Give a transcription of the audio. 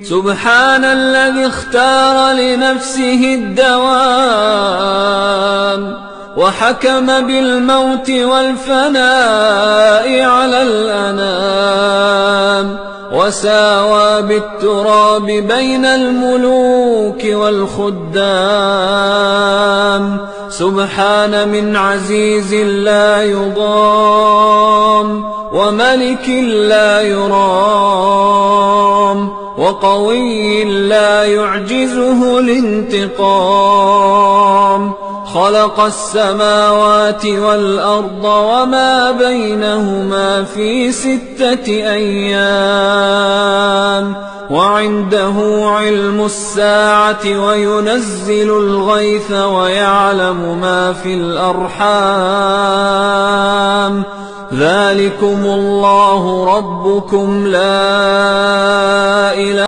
سبحان الذي اختار لنفسه الدوام وحكم بالموت والفناء على الأنام وساوى بالتراب بين الملوك والخدام. سبحان من عزيز لا يضام وملك لا يرام وقوي لا يعجزه الانتقام. خلق السماوات والأرض وما بينهما في 6 أيام وعنده علم الساعة وينزل الغيث ويعلم ما في الأرحام. ذلكم الله ربكم لا إله